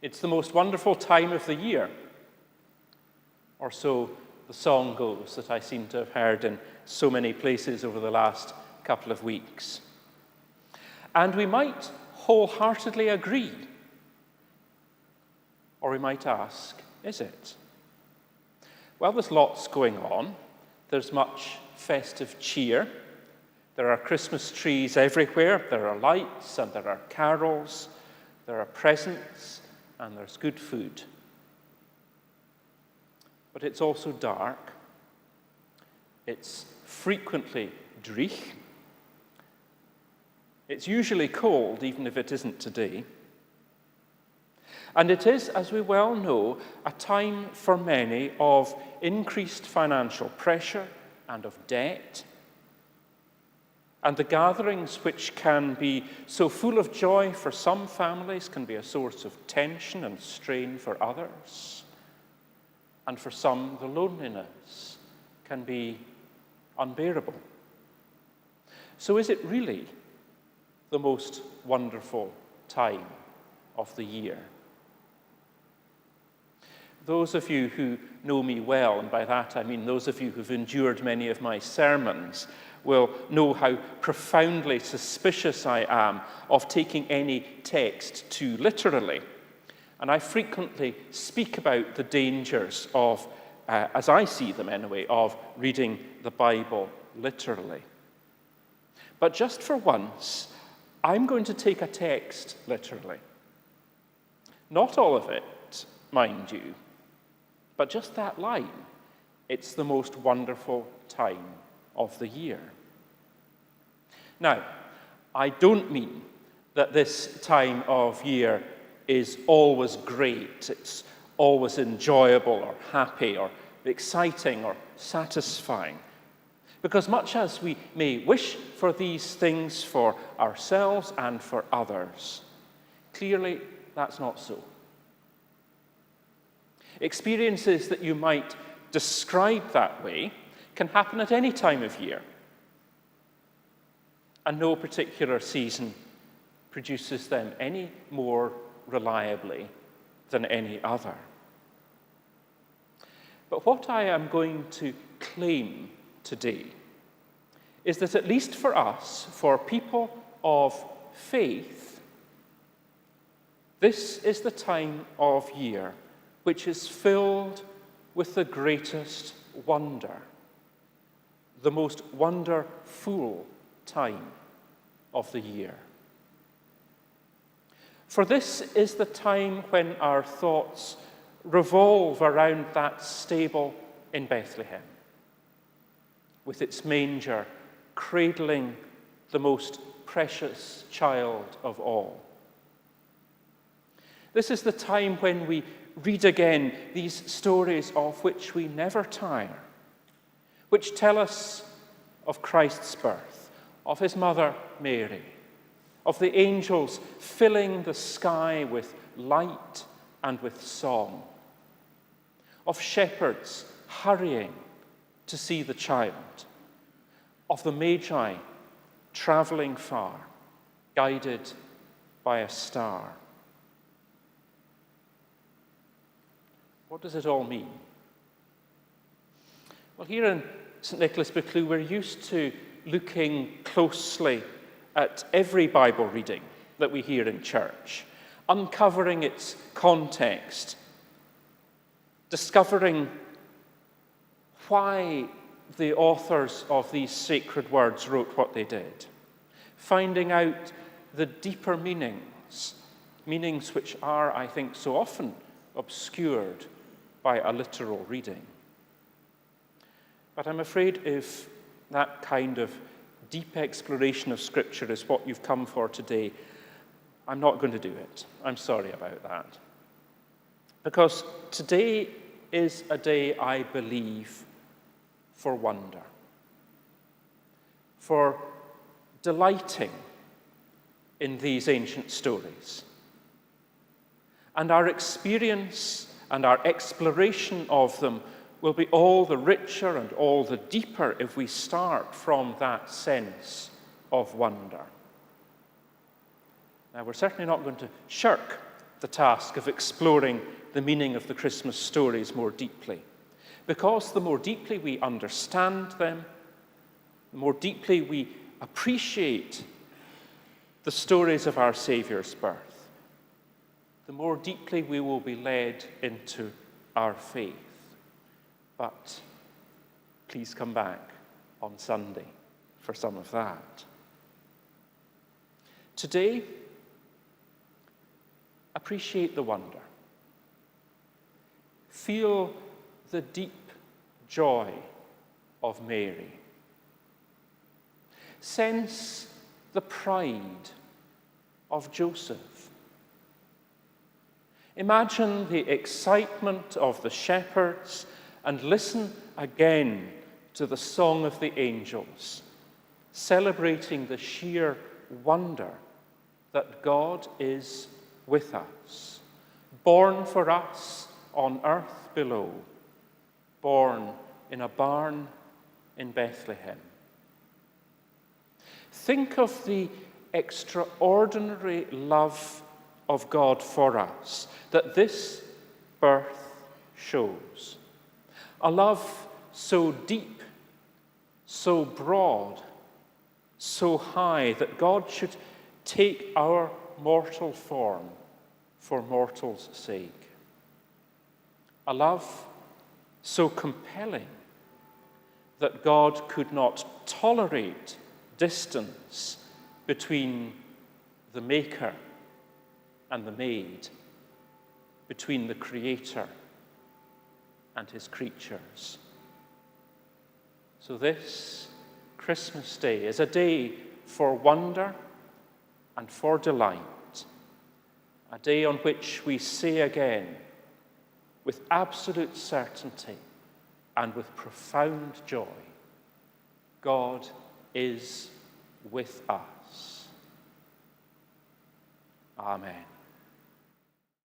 It's the most wonderful time of the year, or so the song goes that I seem to have heard in so many places over the last couple of weeks. And we might wholeheartedly agree, or we might ask, is it? Well, there's lots going on. There's much festive cheer. There are Christmas trees everywhere. There are lights and there are carols. There are presents and there's good food. But it's also dark. It's frequently dreich. It's usually cold, even if it isn't today. And it is, as we well know, a time for many of increased financial pressure and of debt. And the gatherings which can be so full of joy for some families can be a source of tension and strain for others. And for some, the loneliness can be unbearable. So is it really the most wonderful time of the year? Those of you who know me well, and by that I mean those of you who've endured many of my sermons, will know how profoundly suspicious I am of taking any text too literally. And I frequently speak about the dangers of, as I see them anyway, of reading the Bible literally. But just for once, I'm going to take a text literally. Not all of it, mind you, but just that line. It's the most wonderful time of the year. Now, I don't mean that this time of year is always great, it's always enjoyable or happy or exciting or satisfying. Because much as we may wish for these things for ourselves and for others, clearly that's not so. Experiences that you might describe that way can happen at any time of year. And no particular season produces them any more reliably than any other. But what I am going to claim today is that at least for us, for people of faith, this is the time of year which is filled with the greatest wonder, the most wonderful time of the year. For this is the time when our thoughts revolve around that stable in Bethlehem, with its manger cradling the most precious child of all. This is the time when we read again these stories of which we never tire, which tell us of Christ's birth, of his mother Mary, of the angels filling the sky with light and with song, of shepherds hurrying to see the child, of the Magi traveling far, guided by a star. What does it all mean? Well, here in St Nicholas Buccleuch, we're used to looking closely at every Bible reading that we hear in church, uncovering its context, discovering why the authors of these sacred words wrote what they did, finding out the deeper meanings which are, I think, so often obscured by a literal reading. But I'm afraid if that kind of deep exploration of Scripture is what you've come for today, I'm not going to do it. I'm sorry about that. Because today is a day, I believe, for wonder, for delighting in these ancient stories. And our experience and our exploration of them will be all the richer and all the deeper if we start from that sense of wonder. Now, we're certainly not going to shirk the task of exploring the meaning of the Christmas stories more deeply. Because the more deeply we understand them, the more deeply we appreciate the stories of our Saviour's birth, the more deeply we will be led into our faith. But please come back on Sunday for some of that. Today, appreciate the wonder. Feel the deep joy of Mary. Sense the pride of Joseph. Imagine the excitement of the shepherds and listen again to the song of the angels, celebrating the sheer wonder that God is with us, born for us on earth below, born in a barn in Bethlehem. Think of the extraordinary love of God for us that this birth shows. A love so deep, so broad, so high that God should take our mortal form for mortals' sake. A love so compelling that God could not tolerate distance between the maker and the made, between the Creator and his creatures. So this Christmas Day is a day for wonder and for delight, a day on which we say again, with absolute certainty and with profound joy, God is with us. Amen.